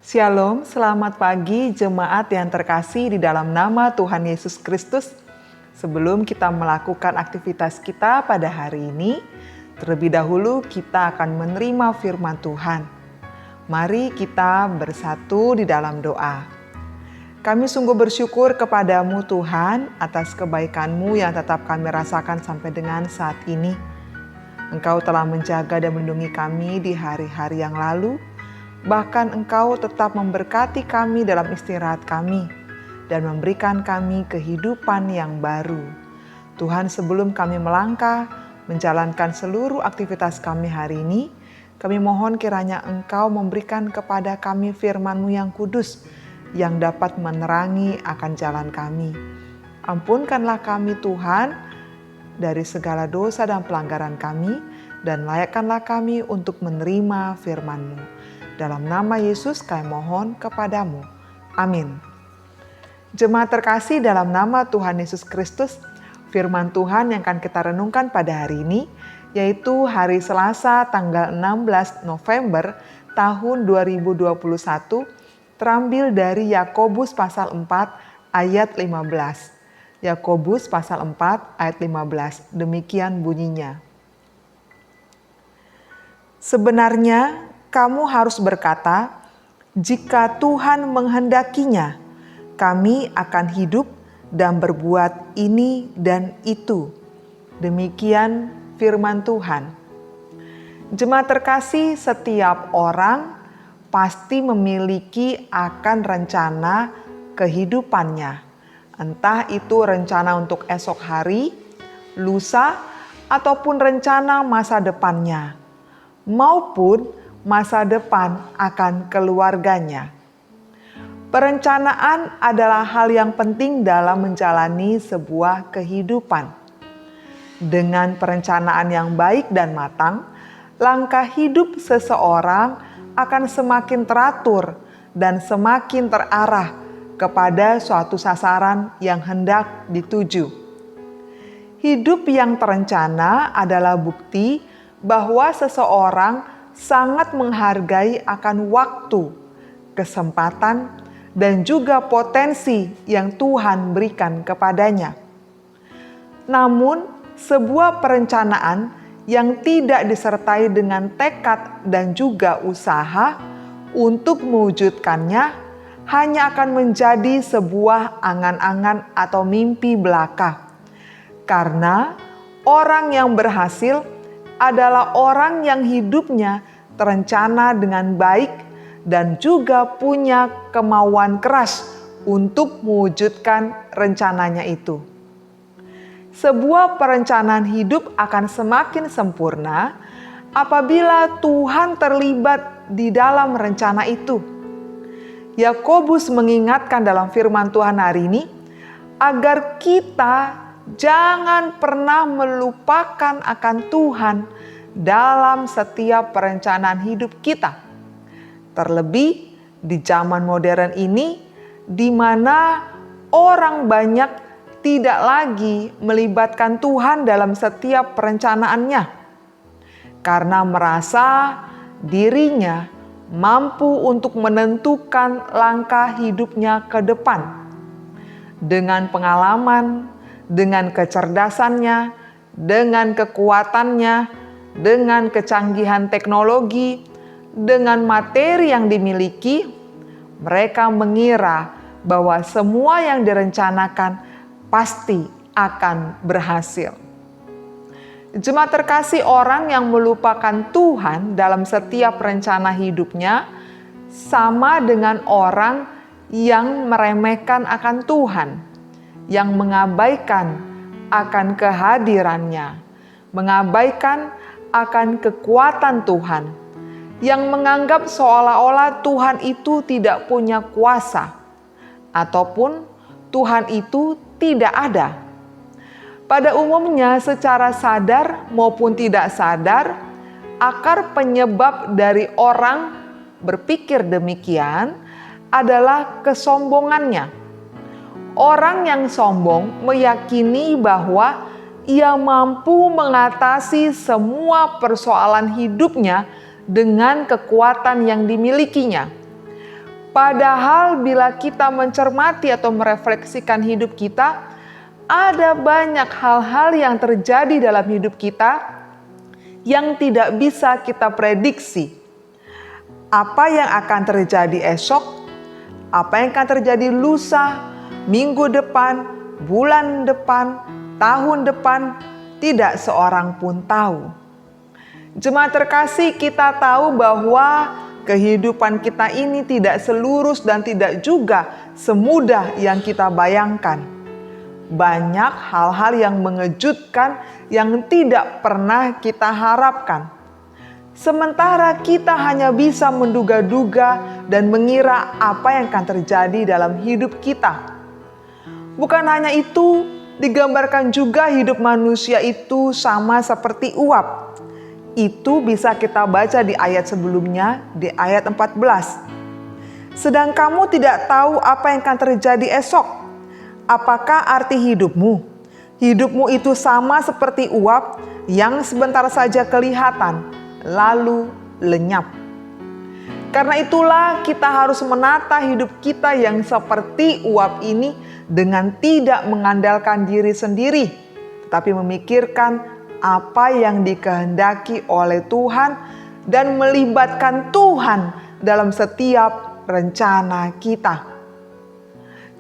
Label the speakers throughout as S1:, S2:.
S1: Shalom, selamat pagi jemaat yang terkasih di dalam nama Tuhan Yesus Kristus. Sebelum kita melakukan aktivitas kita pada hari ini, terlebih dahulu kita akan menerima firman Tuhan. Mari kita bersatu di dalam doa. Kami sungguh bersyukur kepadamu Tuhan atas kebaikan-Mu yang tetap kami rasakan sampai dengan saat ini. Engkau telah menjaga dan melindungi kami di hari-hari yang lalu. Bahkan Engkau tetap memberkati kami dalam istirahat kami dan memberikan kami kehidupan yang baru. Tuhan, sebelum kami melangkah menjalankan seluruh aktivitas kami hari ini, kami mohon kiranya Engkau memberikan kepada kami firman-Mu yang kudus yang dapat menerangi akan jalan kami. Ampunkanlah kami Tuhan dari segala dosa dan pelanggaran kami, dan layakkanlah kami untuk menerima firman-Mu. Dalam nama Yesus kami mohon kepadamu. Amin. Jemaat terkasih dalam nama Tuhan Yesus Kristus, firman Tuhan yang akan kita renungkan pada hari ini, yaitu hari Selasa tanggal 16 November tahun 2021, terambil dari Yakobus pasal 4 ayat 15. Yakobus pasal 4 ayat 15, demikian bunyinya. Sebenarnya kamu harus berkata, jika Tuhan menghendakinya, kami akan hidup dan berbuat ini dan itu. Demikian firman Tuhan. Jemaat terkasih, setiap orang pasti memiliki akan rencana kehidupannya. Entah itu rencana untuk esok hari, lusa, ataupun rencana masa depannya, maupun masa depan akan keluarganya. Perencanaan adalah hal yang penting dalam menjalani sebuah kehidupan. Dengan perencanaan yang baik dan matang, langkah hidup seseorang akan semakin teratur dan semakin terarah kepada suatu sasaran yang hendak dituju. Hidup yang terencana adalah bukti bahwa seseorang sangat menghargai akan waktu, kesempatan, dan juga potensi yang Tuhan berikan kepadanya. Namun, sebuah perencanaan yang tidak disertai dengan tekad dan juga usaha untuk mewujudkannya hanya akan menjadi sebuah angan-angan atau mimpi belaka. Karena orang yang berhasil adalah orang yang hidupnya terencana dengan baik dan juga punya kemauan keras untuk mewujudkan rencananya itu. Sebuah perencanaan hidup akan semakin sempurna apabila Tuhan terlibat di dalam rencana itu. Yakobus mengingatkan dalam firman Tuhan hari ini agar kita jangan pernah melupakan akan Tuhan dalam setiap perencanaan hidup kita. Terlebih di zaman modern ini, di mana orang banyak tidak lagi melibatkan Tuhan dalam setiap perencanaannya, karena merasa dirinya mampu untuk menentukan langkah hidupnya ke depan. Dengan pengalaman, dengan kecerdasannya, dengan kekuatannya, dengan kecanggihan teknologi, dengan materi yang dimiliki, mereka mengira bahwa semua yang direncanakan pasti akan berhasil. Jemaat terkasih, orang yang melupakan Tuhan dalam setiap rencana hidupnya sama dengan orang yang meremehkan akan Tuhan, yang mengabaikan akan kehadirannya, mengabaikan akan kekuatan Tuhan, yang menganggap seolah-olah Tuhan itu tidak punya kuasa, ataupun Tuhan itu tidak ada. Pada umumnya secara sadar maupun tidak sadar, akar penyebab dari orang berpikir demikian adalah kesombongannya. Orang yang sombong meyakini bahwa ia mampu mengatasi semua persoalan hidupnya dengan kekuatan yang dimilikinya. Padahal bila kita mencermati atau merefleksikan hidup kita, ada banyak hal-hal yang terjadi dalam hidup kita yang tidak bisa kita prediksi. Apa yang akan terjadi esok, apa yang akan terjadi lusa, minggu depan, bulan depan, tahun depan, tidak seorang pun tahu. Jemaat terkasih, kita tahu bahwa kehidupan kita ini tidak selurus dan tidak juga semudah yang kita bayangkan. Banyak hal-hal yang mengejutkan yang tidak pernah kita harapkan. Sementara kita hanya bisa menduga-duga dan mengira apa yang akan terjadi dalam hidup kita. Bukan hanya itu, digambarkan juga hidup manusia itu sama seperti uap. Itu bisa kita baca di ayat sebelumnya, di ayat 14. Sedang kamu tidak tahu apa yang akan terjadi esok. Apakah arti hidupmu? Hidupmu itu sama seperti uap yang sebentar saja kelihatan, lalu lenyap. Karena itulah kita harus menata hidup kita yang seperti uap ini dengan tidak mengandalkan diri sendiri, tetapi memikirkan apa yang dikehendaki oleh Tuhan dan melibatkan Tuhan dalam setiap rencana kita.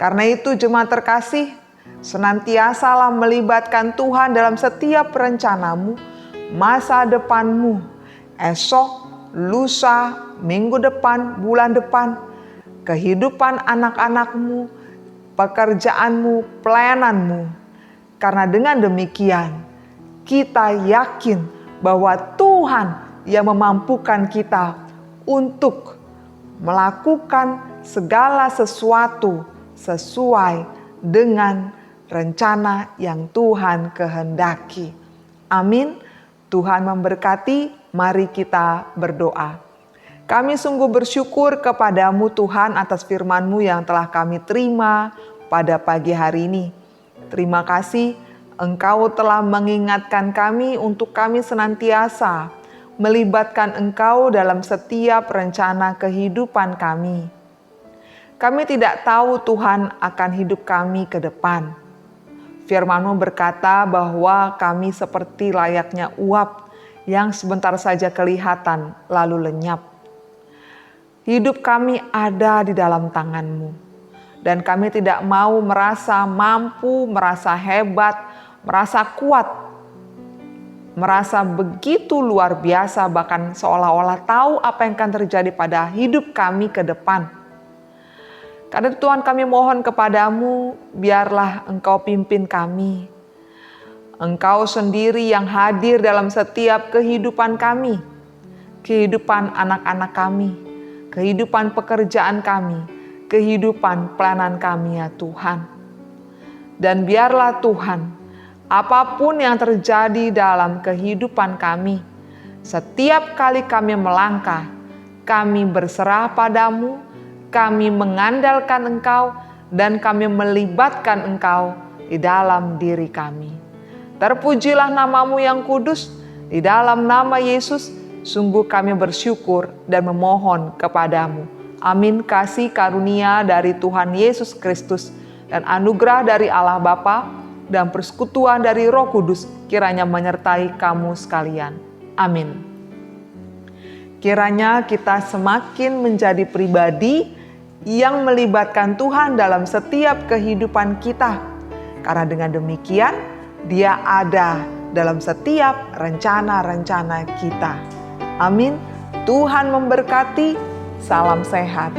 S1: Karena itu jemaat terkasih, senantiasalah melibatkan Tuhan dalam setiap rencanamu, masa depanmu, esok, lusa, minggu depan, bulan depan, kehidupan anak-anakmu, pekerjaanmu, pelayananmu. Karena dengan demikian, kita yakin bahwa Tuhan yang memampukan kita untuk melakukan segala sesuatu sesuai dengan rencana yang Tuhan kehendaki. Amin. Tuhan memberkati. Mari kita berdoa. Kami sungguh bersyukur kepadamu Tuhan atas firman-Mu yang telah kami terima pada pagi hari ini. Terima kasih Engkau telah mengingatkan kami untuk kami senantiasa melibatkan Engkau dalam setiap rencana kehidupan kami. Kami tidak tahu Tuhan akan hidup kami ke depan. Firman-Mu berkata bahwa kami seperti layaknya uap yang sebentar saja kelihatan lalu lenyap. Hidup kami ada di dalam tangan-Mu. Dan kami tidak mau merasa mampu, merasa hebat, merasa kuat, merasa begitu luar biasa, bahkan seolah-olah tahu apa yang akan terjadi pada hidup kami ke depan. Karena itu Tuhan, kami mohon kepadamu, biarlah Engkau pimpin kami. Engkau sendiri yang hadir dalam setiap kehidupan kami, kehidupan anak-anak kami, kehidupan pekerjaan kami, kehidupan pelayanan kami ya Tuhan. Dan biarlah Tuhan, apapun yang terjadi dalam kehidupan kami, setiap kali kami melangkah, kami berserah padamu, kami mengandalkan Engkau, dan kami melibatkan Engkau di dalam diri kami. Terpujilah nama-Mu yang kudus, di dalam nama Yesus, sungguh kami bersyukur dan memohon kepadamu. Amin. Kasih karunia dari Tuhan Yesus Kristus dan anugerah dari Allah Bapa dan persekutuan dari Roh Kudus kiranya menyertai kamu sekalian. Amin. Kiranya kita semakin menjadi pribadi yang melibatkan Tuhan dalam setiap kehidupan kita. Karena dengan demikian, Dia ada dalam setiap rencana-rencana kita. Amin. Tuhan memberkati. Salam sehat.